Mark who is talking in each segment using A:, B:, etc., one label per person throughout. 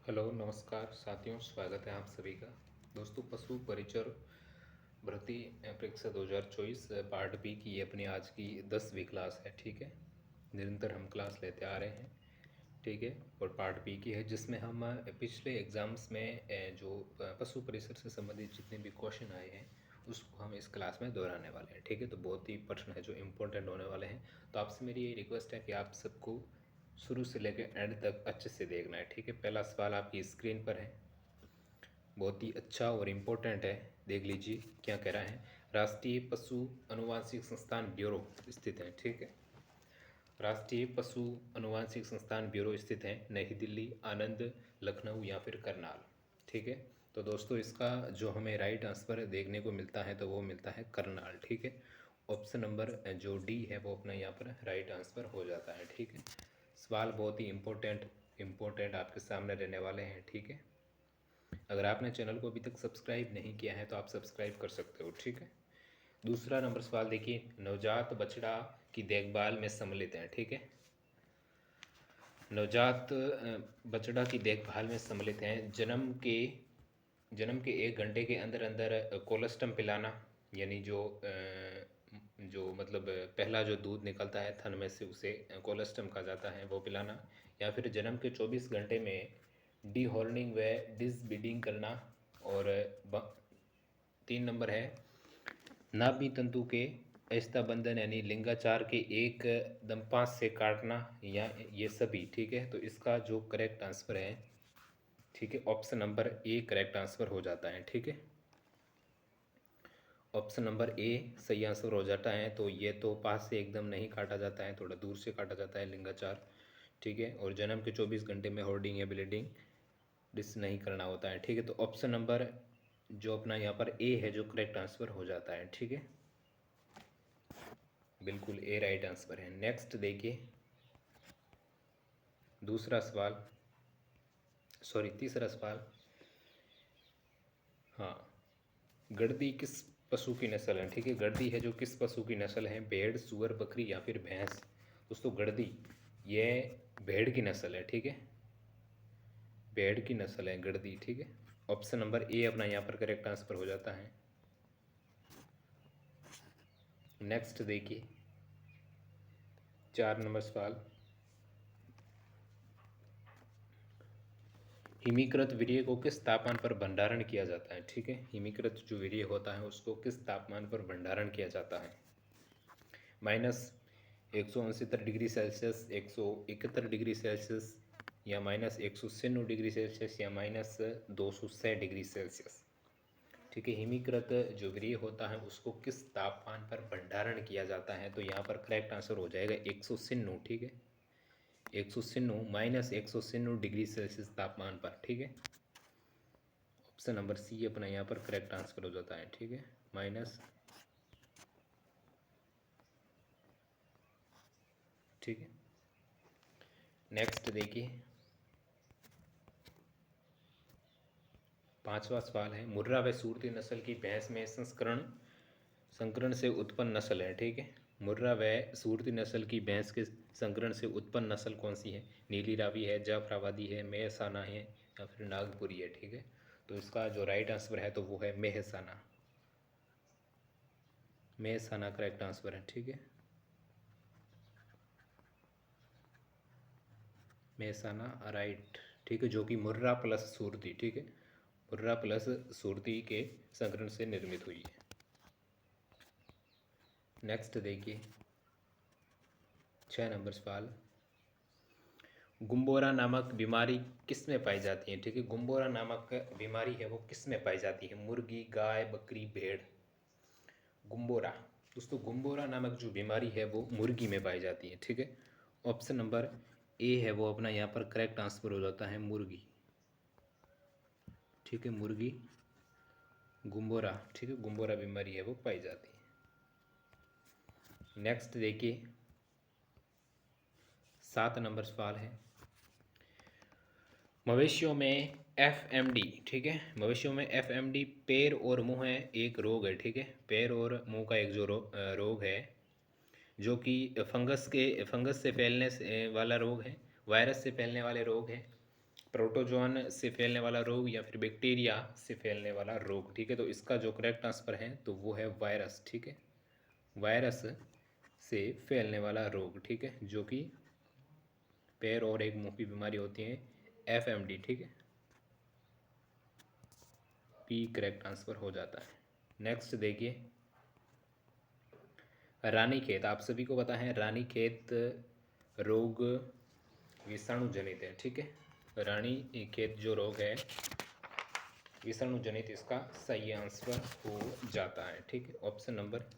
A: Hello नमस्कार साथियों, स्वागत है आप सभी का। दोस्तों, पशु परिचर भर्ती परीक्षा 2024 पार्ट बी की ये अपनी आज की 10वीं क्लास है। ठीक है, निरंतर हम क्लास लेते आ रहे हैं। ठीक है, और पार्ट बी की है जिसमें हम पिछले एग्ज़ाम्स में जो पशु परिसर से संबंधित जितने भी क्वेश्चन आए हैं उसको हम इस क्लास में दोहराने वाले हैं। ठीक है, तो बहुत ही प्रश्न है जो इम्पोर्टेंट होने वाले हैं। तो आपसे मेरी ये रिक्वेस्ट है कि आप सबको शुरू से लेकर एंड तक अच्छे से देखना है। ठीक है, पहला सवाल आपकी स्क्रीन पर है, बहुत ही अच्छा और इम्पोर्टेंट है। देख लीजिए क्या कह रहा है। राष्ट्रीय पशु अनुवांशिक संस्थान ब्यूरो स्थित है। ठीक है, राष्ट्रीय पशु अनुवांशिक संस्थान ब्यूरो स्थित है नई दिल्ली, आनंद, लखनऊ या फिर करनाल। ठीक है, तो दोस्तों इसका जो हमें राइट आंसर देखने को मिलता है तो वो मिलता है करनाल। ठीक है, ऑप्शन नंबर जो डी है वो अपना यहाँ पर राइट आंसर हो जाता है। ठीक है, सवाल बहुत ही इम्पोर्टेंट आपके सामने रहने वाले हैं। ठीक है, अगर आपने चैनल को अभी तक सब्सक्राइब नहीं किया है तो आप सब्सक्राइब कर सकते हो। ठीक है, दूसरा नंबर सवाल देखिए, नवजात बछड़ा की देखभाल में सम्मिलित है। ठीक है, नवजात बछड़ा की देखभाल में सम्मिलित हैं जन्म के 1 घंटे के अंदर अंदर कोलेस्ट्रम पिलाना, यानी जो मतलब पहला जो दूध निकलता है थन में से उसे कोलेस्ट्रम कहा जाता है, वो पिलाना। या फिर जन्म के 24 घंटे में डी हॉर्निंग व डिसब्रीडिंग करना। और 3 नंबर है नाभि तंतु के ऐसा बंधन यानी लिंगाचार के एक दम 5 से काटना, या ये सभी। ठीक है, तो इसका जो करेक्ट आंसर है, ठीक है, option number A correct answer हो जाता है। ठीक है, ऑप्शन नंबर ए सही आंसर हो जाता है। तो ये तो पास से एकदम नहीं काटा जाता है, थोड़ा दूर से काटा जाता है लिंगाचार। ठीक है, और जन्म के 24 घंटे में होर्डिंग या ब्लीडिंग डिस नहीं करना होता है। ठीक है, तो ऑप्शन नंबर जो अपना यहाँ पर ए है जो करेक्ट आंसर हो जाता है। ठीक है, बिल्कुल ए राइट आंसर है। नेक्स्ट देखिए, दूसरा सवाल, सॉरी तीसरा सवाल। हाँ, गद्दी किस पशु की नस्ल है? ठीक है, गद्दी है जो किस पशु की नस्ल है? भेड़, सुअर, बकरी या फिर भैंस। दोस्तों गद्दी ये भेड़ की नस्ल है। ठीक है, भेड़ की नस्ल है गद्दी। ठीक है, ऑप्शन नंबर ए अपना यहाँ पर करेक्ट आंसर हो जाता है। नेक्स्ट देखिए, 4 नंबर सवाल, हिमीकृत वीर्य को किस तापमान पर भंडारण किया जाता है? ठीक है, हिमीकृत जो वीर्य होता है उसको किस तापमान पर भंडारण किया जाता है? -169 डिग्री सेल्सियस, 171 डिग्री सेल्सियस, या -196 डिग्री सेल्सियस, या -206 डिग्री सेल्सियस। ठीक है, हिमीकृत जो वीर्य होता है उसको किस तापमान पर भंडारण किया जाता है? तो यहाँ पर करेक्ट आंसर हो जाएगा 196। ठीक है, 196 -196 डिग्री सेल्सियस तापमान पर। ठीक है, ऑप्शन नंबर सी अपना यहाँ पर करेक्ट आंसर हो जाता है। ठीक है, माइनस। ठीक है, नेक्स्ट देखिए, 5वां सवाल है, मुर्रा व सूरती नस्ल की भैंस में संकरण से उत्पन्न नस्ल है। ठीक है, मुर्रा व सूरती नस्ल की भैंस के संकरण से उत्पन्न नस्ल कौन सी है? नीली रावी है, जाफराबादी है, मेहसाना है, या फिर नागपुरी है। ठीक है, तो इसका जो राइट आंसर है तो वो है मेहसाना। मेहसाना करेक्ट आंसर है। ठीक है, मेहसाना राइट। ठीक है, जो कि मुर्रा प्लस सूरती। ठीक है, मुर्रा प्लस सूरती के संकरण से निर्मित हुई है। नेक्स्ट देखिए, 6 नंबर सवाल, गुम्बोरा नामक बीमारी किस में पाई जाती है? ठीक है, गुम्बोरा नामक बीमारी है वो किस में पाई जाती है? मुर्गी, गाय, बकरी, भेड़। गुम्बोरा, दोस्तों गुम्बोरा नामक जो बीमारी है वो मुर्गी में पाई जाती है। ठीक है, ऑप्शन नंबर ए है वो अपना यहाँ पर करेक्ट आंसर हो जाता है, मुर्गी। ठीक है, मुर्गी गुम्बोरा। ठीक है, गुम्बोरा बीमारी है वो पाई जाती है। नेक्स्ट देखिए, 7 नंबर सवाल है, मवेशियों में एफएमडी। ठीक है, मवेशियों में एफएमडी पैर और मुंह है एक रोग है। ठीक है, पैर और मुंह का एक जो रोग है जो कि फंगस से फैलने वाला रोग है, वायरस से फैलने वाले रोग है, प्रोटोजोन से फैलने वाला रोग या फिर बैक्टीरिया से फैलने वाला रोग, ठीक है। तो इसका जो करेक्ट आंसर है तो वो है वायरस, ठीक है। वायरस से फैलने वाला रोग, ठीक है, जो कि पैर और एक मुंह की बीमारी होती है, FMD, ठीक है। पी करेक्ट आंसर हो जाता है। नेक्स्ट देखिए, रानीखेत, आप सभी को पता है रानीखेत रोग विषाणु जनित है, ठीक है। रानीखेत जो रोग है विषाणु जनित, इसका सही आंसर हो जाता है, ठीक है। Option number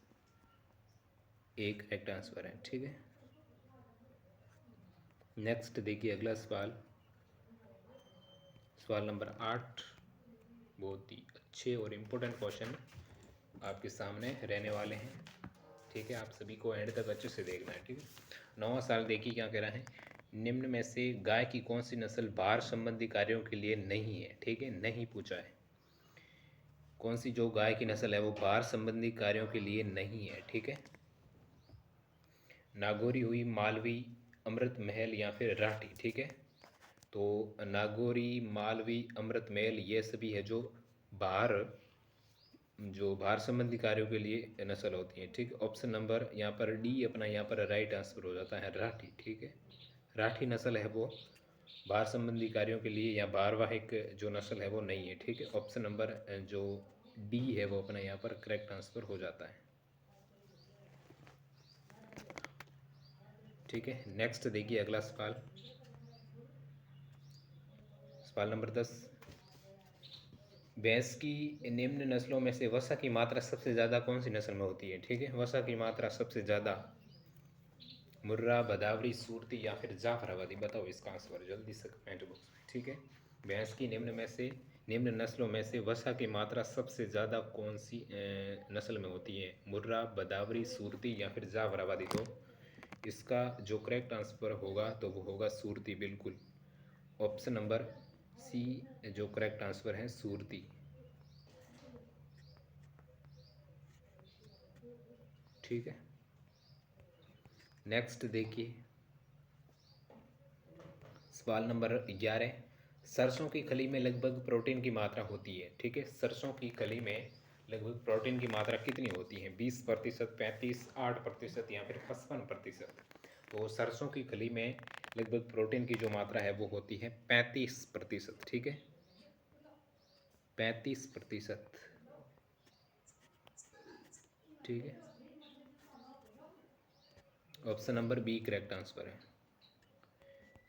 A: A correct answer है, ठीक है। नेक्स्ट देखिए अगला सवाल, सवाल नंबर 8। बहुत ही अच्छे और इम्पोर्टेंट क्वेश्चन आपके सामने रहने वाले हैं, ठीक है। आप सभी को एंड तक अच्छे से देखना है, ठीक है। 9वां सवाल देखिए क्या कह रहा है, निम्न में से गाय की कौन सी नस्ल भार संबंधी कार्यों के लिए नहीं है, ठीक है, नहीं पूछा है। कौन सी जो गाय की नस्ल है वो भार संबंधी कार्यों के लिए नहीं है, ठीक है। नागौरी हुई, मालवी, अमृत महल या फिर राठी, ठीक है। तो नागौरी, मालवी, अमृत महल ये सभी है जो भार संबंधी कार्यों के लिए नस्ल होती है, ठीक है। ऑप्शन नंबर यहाँ पर डी अपना यहाँ पर राइट आंसर हो जाता है, राठी, ठीक है। राठी नस्ल है वो भार संबंधी कार्यों के लिए या भारवाहिक जो नस्ल है वो नहीं है, ठीक है। ऑप्शन नंबर जो डी है वो अपना यहाँ पर करेक्ट आंसर हो जाता है, ठीक है। नेक्स्ट देखिए अगला सवाल, सवाल नंबर 10। भैंस की निम्न नस्लों में से वसा की मात्रा सबसे ज़्यादा कौन सी नस्ल में होती है, ठीक है। वसा की मात्रा सबसे ज़्यादा मुर्रा, भदावरी, सूरती या फिर जाफराबादी, बताओ इसका आंसर जल्दी से कमेंट बॉक्स में, ठीक है। भैंस की निम्न नस्लों में से वसा की मात्रा सबसे ज़्यादा कौन सी नस्ल में होती है, मुर्रा, भदावरी, सूरती या फिर जाफराबादी। तो इसका जो करेक्ट आंसर होगा तो वो होगा सूरती, बिल्कुल। ऑप्शन नंबर सी जो करेक्ट आंसर है सूरती, ठीक है। नेक्स्ट देखिए सवाल नंबर 11। सरसों की खली में लगभग प्रोटीन की मात्रा होती है, ठीक है। सरसों की खली में लगभग प्रोटीन की मात्रा कितनी होती है, 20%, 35, 8% या फिर 55%। तो सरसों की खली में लगभग प्रोटीन की जो मात्रा है वो होती है 35%, ठीक है, 35%, ठीक है। Option number B correct answer है।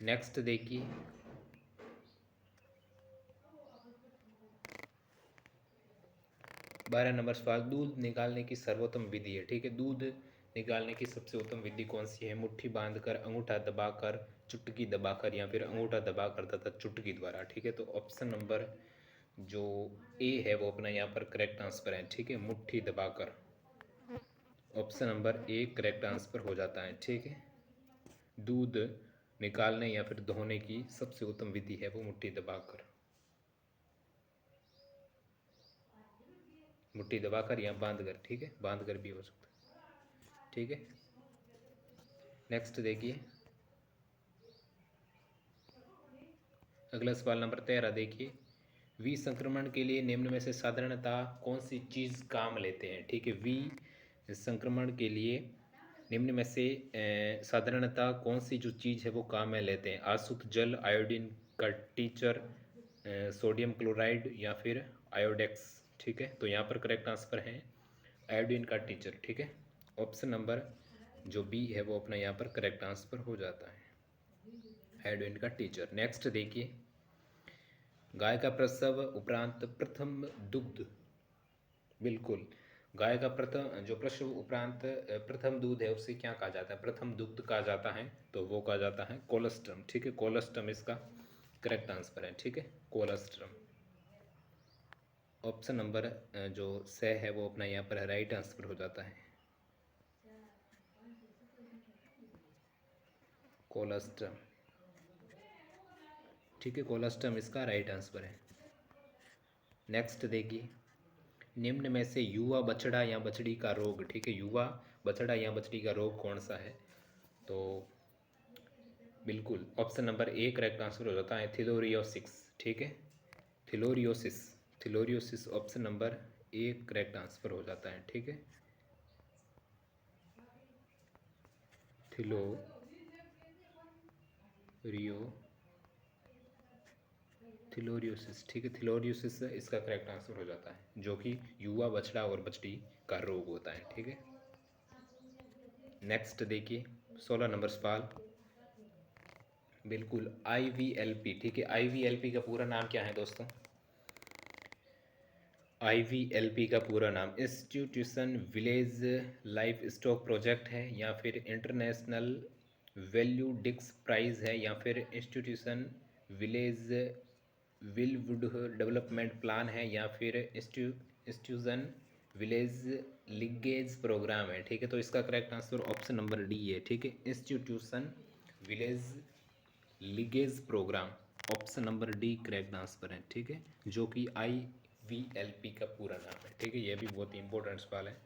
A: नेक्स्ट देखिए, बारह नंबर सवाल, दूध निकालने की सर्वोत्तम विधि है, ठीक है। दूध निकालने की सबसे उत्तम विधि कौन सी है, मुट्ठी बांधकर, अंगूठा दबाकर, चुटकी दबाकर या फिर अंगूठा दबाकर तथा चुटकी द्वारा, ठीक है। तो ऑप्शन नंबर जो ए है वो अपना यहाँ पर करेक्ट आंसर है, ठीक है, मुट्ठी दबाकर। Option number A correct answer हो जाता है, ठीक है। दूध निकालने या फिर धोने की सबसे उत्तम विधि है वो मुट्ठी दबाकर, मुट्ठी दबाकर या बांधकर, ठीक है, बांधकर भी हो सकता है, ठीक है। नेक्स्ट देखिए अगला सवाल नंबर 13 देखिए, विसंक्रमण के लिए निम्न में से साधारणतः कौन सी चीज़ काम लेते हैं, ठीक है। विसंक्रमण के लिए निम्न में से साधारणतः कौन सी जो चीज़ है वो काम में लेते हैं, आसुत जल, आयोडीन का टीचर, सोडियम क्लोराइड या फिर आयोडेक्स, ठीक है। तो यहाँ पर करेक्ट आंसर है आयोडीन का टीचर, ठीक है। ऑप्शन नंबर जो बी है वो अपना यहाँ पर करेक्ट आंसर हो जाता है, आयोडीन का टीचर। नेक्स्ट देखिए, गाय का प्रसव उपरांत प्रथम दुग्ध, बिल्कुल, गाय का प्रथम जो प्रसव उपरांत प्रथम दूध है उसे क्या कहा जाता है, प्रथम दुग्ध कहा जाता है। तो वो कहा जाता है कोलेस्ट्रम, ठीक है। कोलेस्ट्रम इसका करेक्ट आंसर है, ठीक है, कोलेस्ट्रम। ऑप्शन नंबर जो से है वो अपना यहाँ पर राइट आंसर हो जाता है, कोलेस्ट्रम, ठीक है, कोलेस्ट्रम इसका राइट आंसर है। नेक्स्ट देखिए, निम्न में से युवा बछड़ा या बछड़ी का रोग, ठीक है, युवा बछड़ा या बछड़ी का रोग कौन सा है। तो बिल्कुल, option number A correct answer हो जाता है थिलोरियोसिस, ठीक है। Theileriosis, theileriosis option number A correct answer हो जाता है, ठीक है। थिलोरियोसिस, ठीक है, थिलोरियोसिस इसका करेक्ट आंसर हो जाता है, जो कि युवा बछड़ा और बछड़ी का रोग होता है, ठीक है। नेक्स्ट देखिए 16 नंबर सवाल, बिल्कुल IVLP, ठीक है। IVLP का पूरा नाम क्या है दोस्तों? IVLP का पूरा नाम institution village life stock project है, या फिर इंटरनेशनल वैल्यू डिक्स प्राइज है, या फिर इंस्टीट्यूशन विलेज विलवुड डेवलपमेंट प्लान है, या फिर इंस्टीट्यूशन विलेज लिगेज प्रोग्राम है, ठीक है। तो इसका correct answer option number D है, ठीक है। Institution village ligase programme option number D correct answer है, ठीक है, जो कि IVLP का पूरा नाम है, ठीक है। यह भी बहुत ही इंपॉर्टेंट सवाल है।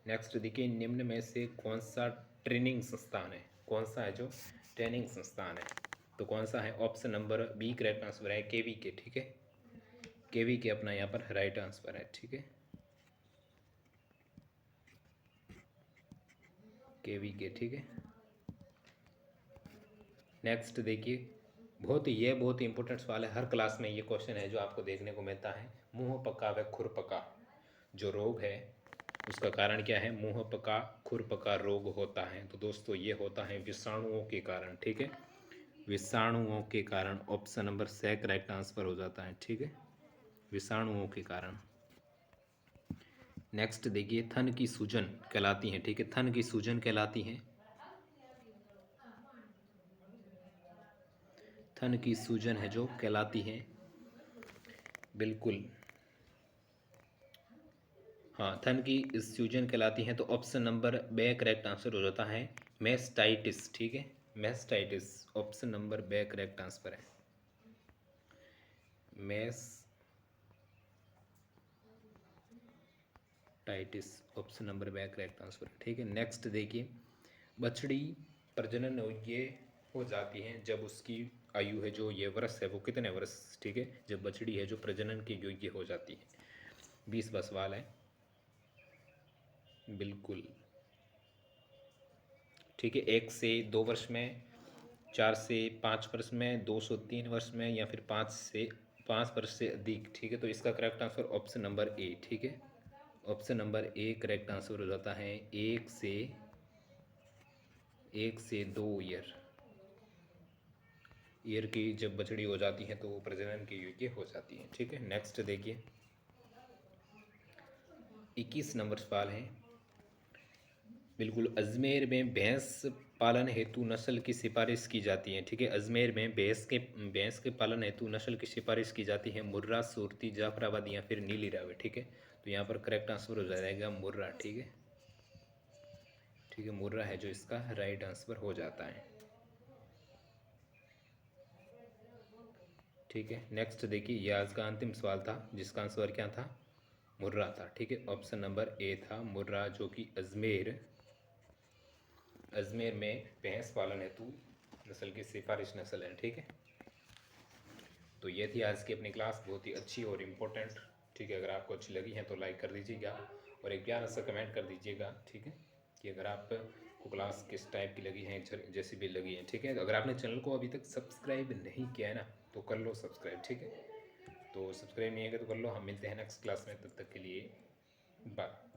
A: नेक्स्ट देखिए, निम्न में से कौन सा ट्रेनिंग संस्थान है, कौन सा है जो ट्रेनिंग संस्थान है, तो कौन सा है? Option number B correct answer है KVK, ठीक है। KVK अपना यहाँ पर राइट आंसर है, ठीक है। KVK, ठीक है। नेक्स्ट देखिए, बहुत ही इंपॉर्टेंट सवाल है, हर क्लास में ये क्वेश्चन है जो आपको देखने को मिलता है। मुंह पका व खुर पका जो रोग है उसका कारण क्या है? मुंह पका खुर पका रोग होता है। तो दोस्तों ये होता है विषाणुओं के कारण, ठीक है, विषाणुओं के कारण। Option number C correct answer हो जाता है, ठीक है, विषाणुओं के कारण। नेक्स्ट देखिए, थन की सूजन कहलाती है, ठीक है, थन की सूजन कहलाती है, थन की सूजन है जो कहलाती है, बिल्कुल हाँ, थन की सूजन कहलाती है। तो ऑप्शन नंबर बे करेक्ट आंसर हो जाता है मेस्टाइटिस, ठीक है, मेस्टाइटिस ऑप्शन नंबर बे करेक्ट आंसर है, मेस्टाइटिस ऑप्शन नंबर बे करेक्ट आंसर है, ठीक है। नेक्स्ट देखिए, बछड़ी प्रजनन ये हो जाती है जब उसकी आयु है जो ये वर्ष है वो कितने वर्ष, ठीक है, जब बछड़ी है जो प्रजनन के योग्य हो जाती है। 20वां सवाल है, बिल्कुल ठीक है, 1 से 2 वर्ष में, 4 से 5 वर्ष में, 2 से 3 वर्ष में, या फिर 5 वर्ष से अधिक, ठीक है। तो इसका करेक्ट आंसर ऑप्शन नंबर ए, ठीक है, option number A correct answer हो जाता है 1 से 2 ईयर की जब बछड़ी हो जाती है तो वो प्रजनन के योग्य हो जाती है, ठीक है। नेक्स्ट देखिए 21 नंबर सवाल है, बिल्कुल अजमेर में भैंस पालन हेतु नस्ल की सिफारिश की जाती है, ठीक है। अजमेर में भैंस के पालन हेतु नस्ल की सिफारिश की जाती है, मुर्रा, सूरती, जाफराबाद या फिर नीली रावी, ठीक है। तो यहाँ पर करेक्ट आंसर हो जाएगा मुर्रा, ठीक है, ठीक है, मुर्रा है जो इसका राइट आंसर हो जाता है, ठीक है। नेक्स्ट देखिए, यह आज का अंतिम सवाल था जिसका आंसर क्या था? मुर्रा था, ठीक है, ऑप्शन नंबर ए था मुर्रा, जो कि अजमेर में भैंस पालन हेतु नस्ल की सिफारिश नस्ल है, ठीक है। तो ये थी आज की अपनी क्लास, बहुत ही अच्छी और इम्पोर्टेंट, ठीक है। अगर आपको अच्छी लगी है तो लाइक कर दीजिएगा और एक प्यारा सा कमेंट कर दीजिएगा, ठीक है, कि अगर आपको क्लास किस टाइप की लगी है, जैसी भी लगी है, ठीक है। अगर आपने चैनल को अभी तक सब्सक्राइब नहीं किया है ना तो कर लो सब्सक्राइब, ठीक है। तो सब्सक्राइब नहीं है तो कर लो। हम मिलते हैं नेक्स्ट क्लास में, तब तक के लिए बाय।